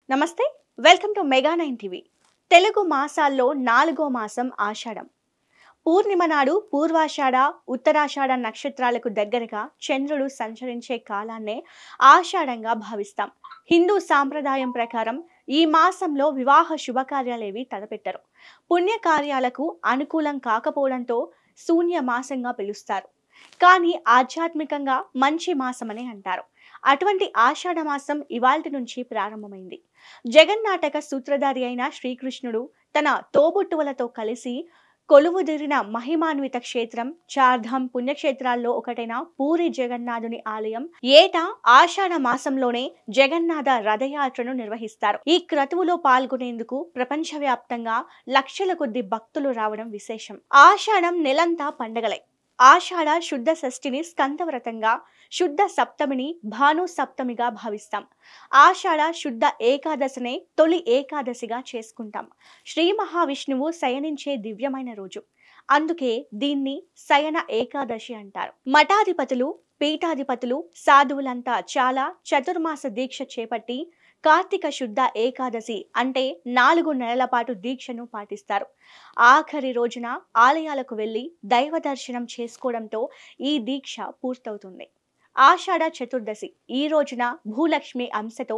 నమస్తే. Welcome to mega 9 TV. Telugu మాసాల్లో 4వ మాసం ఆషాఢం. పూర్ణిమ నాడు పూర్వాషాఢ, ఉత్తరాషాఢ నక్షత్రాలకు దగ్గరగా చంద్రుడు సంచరించే కాలాన్నే ఆషాఢంగా భావిస్తాం. హిందూ సాంప్రదాయం ప్రకారం ఈ మాసంలో వివాహ శుభకార్యాలేవి తలపెట్టరు. పుణ్యకార్యాలకు అనుకూలం కాకపోవడంతో శూన్య మాసంగా పిలుస్తారు. కానీ ఆధ్యాత్మికంగా మంచి మాసమని అంటారు. అటువంటి ఆషాఢ మాసం ఇవాల్టి నుంచి ప్రారంభమైంది. జగన్నాటక సూత్రధారి అయిన శ్రీకృష్ణుడు తన తోబుట్టువులతో కలిసి కొలువుదీరిన మహిమాన్విత క్షేత్రం చార్ధామ్ పుణ్యక్షేత్రాల్లో ఒకటైన పూరి జగన్నాథుని ఆలయం ఏటా ఆషాఢ మాసంలోనే జగన్నాథ రథయాత్రను నిర్వహిస్తారు. ఈ క్రతువులో పాల్గొనేందుకు ప్రపంచవ్యాప్తంగా లక్షల కొద్ది భక్తులు రావడం విశేషం. ఆషాఢం నెలంతా పండగలే. ఆషాఢ శుద్ధ షష్ఠిని స్కందవ్రతంగా, శుద్ధ సప్తమిని భాను సప్తమిగా భావిస్తాం. ఆషాఢ శుద్ధ ఏకాదశినే తొలి ఏకాదశిగా చేసుకుంటాం. శ్రీ మహావిష్ణువు శయనించే దివ్యమైన రోజు. అందుకే దీన్ని శయన ఏకాదశి అంటారు. మఠాధిపతులు, పీఠాధిపతులు, సాధువులంతా చాలా చతుర్మాస దీక్ష చేపట్టి కార్తీక శుద్ధ ఏకాదశి అంటే 4 నెలల పాటు దీక్షను పాటిస్తారు. ఆఖరి రోజున ఆలయాలకు వెళ్లి దైవ దర్శనం చేసుకోవడంతో ఈ దీక్ష పూర్తవుతుంది. ఆషాఢ చతుర్దశి ఈ రోజున భూలక్ష్మి అంశతో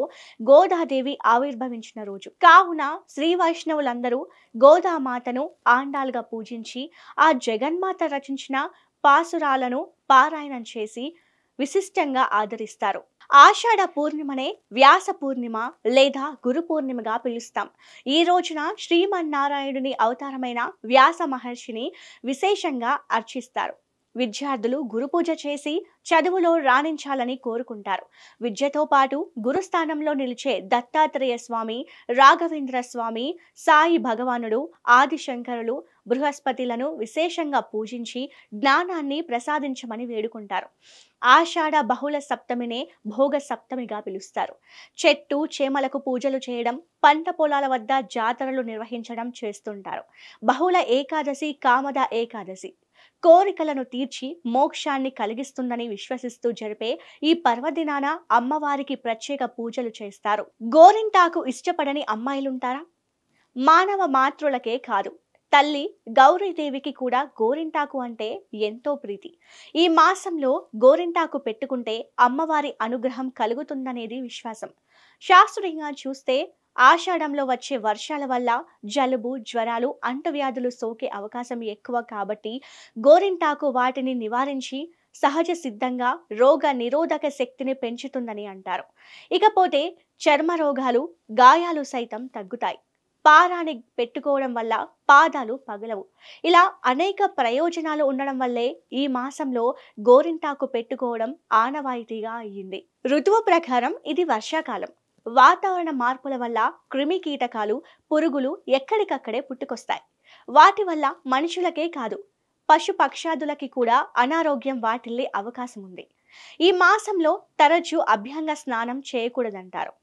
గోదాదేవి ఆవిర్భవించిన రోజు కావున శ్రీ వైష్ణవులందరూ గోదామాతను ఆండాలుగా పూజించి ఆ జగన్మాత రచించిన పాసురాలను పారాయణం చేసి విశిష్టంగా ఆదరిస్తారు. ఆషాఢ పూర్ణిమనే వ్యాస పూర్ణిమ లేదా గురు పూర్ణిమగా పిలుస్తాం. ఈ రోజున శ్రీమన్నారాయణుని అవతారమైన వ్యాస మహర్షిని విశేషంగా అర్చిస్తారు. విద్యార్థులు గురు పూజ చేసి చదువులో రాణించాలని కోరుకుంటారు. విద్యతో పాటు గురుస్థానంలో నిలిచే దత్తాత్రేయ స్వామి, రాఘవేంద్ర స్వామి, సాయి భగవానుడు, ఆదిశంకరులు, బృహస్పతిలను విశేషంగా పూజించి జ్ఞానాన్ని ప్రసాదించమని వేడుకుంటారు. ఆషాఢ బహుళ సప్తమినే భోగ సప్తమిగా పిలుస్తారు. చెట్టు చేమలకు పూజలు చేయడం, పంట పొలాల వద్ద జాతరలు నిర్వహించడం చేస్తుంటారు. బహుళ ఏకాదశి కామద ఏకాదశి కోరికలను తీర్చి మోక్షాన్ని కలిగిస్తుందని విశ్వసిస్తూ జరిపే ఈ పర్వదినాన అమ్మవారికి ప్రత్యేక పూజలు చేస్తారు. గోరింటాకు ఇష్టపడని అమ్మాయిలుంటారా? మానవ మాతృలకే కాదు, తల్లి గౌరీదేవికి కూడా గోరింటాకు అంటే ఎంతో ప్రీతి. ఈ మాసంలో గోరింటాకు పెట్టుకుంటే అమ్మవారి అనుగ్రహం కలుగుతుందనేది విశ్వాసం. శాస్త్రీయంగా చూస్తే ఆషాఢంలో వచ్చే వర్షాల వల్ల జలుబు, జ్వరాలు, అంటువ్యాధులు సోకే అవకాశం ఎక్కువ కాబట్టి గోరింటాకు వాటిని నివారించి సహజ సిద్ధంగా రోగ నిరోధక శక్తిని పెంచుతుందని అంటారు. ఇకపోతే చర్మ రోగాలు, గాయాలు సైతం తగ్గుతాయి. పారాని పెట్టుకోవడం వల్ల పాదాలు పగలవు. ఇలా అనేక ప్రయోజనాలు ఉండడం వల్లే ఈ మాసంలో గోరింటాకు పెట్టుకోవడం ఆనవాయితీగా అయ్యింది. ఋతువు ప్రకారం ఇది వర్షాకాలం. వాతావరణ మార్పుల వల్ల క్రిమి కీటకాలు, పురుగులు ఎక్కడికక్కడే పుట్టుకొస్తాయి. వాటి వల్ల మనుషులకే కాదు, పశు పక్షాదులకి కూడా అనారోగ్యం వాటిల్లే అవకాశం ఉంది. ఈ మాసంలో తరచూ అభ్యంగ స్నానం చేయకూడదంటారు.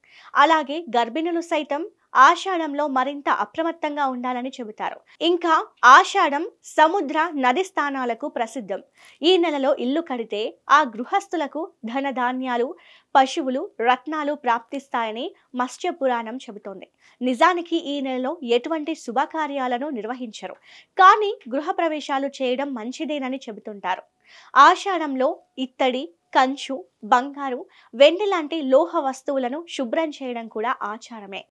అలాగే గర్భిణులు సైతం ఆషాఢంలో మరింత అప్రమత్తంగా ఉండాలని చెబుతారు. ఇంకా ఆషాఢం సముద్ర, నది స్థానాలకు ప్రసిద్ధం. ఈ నెలలో ఇల్లు కడితే ఆ గృహస్థులకు ధనధాన్యాలు, పశువులు, రత్నాలు ప్రాప్తిస్తాయని మత్స్య పురాణం చెబుతోంది. నిజానికి ఈ నెలలో ఎటువంటి శుభకార్యాలను నిర్వహించరు, కానీ గృహ ప్రవేశాలు చేయడం మంచిదేనని చెబుతుంటారు. ఆషాఢంలో ఇత్తడి, కంచు, బంగారు, వెండి లాంటి లోహ వస్తువులను శుభ్రం చేయడం కూడా ఆచారమే.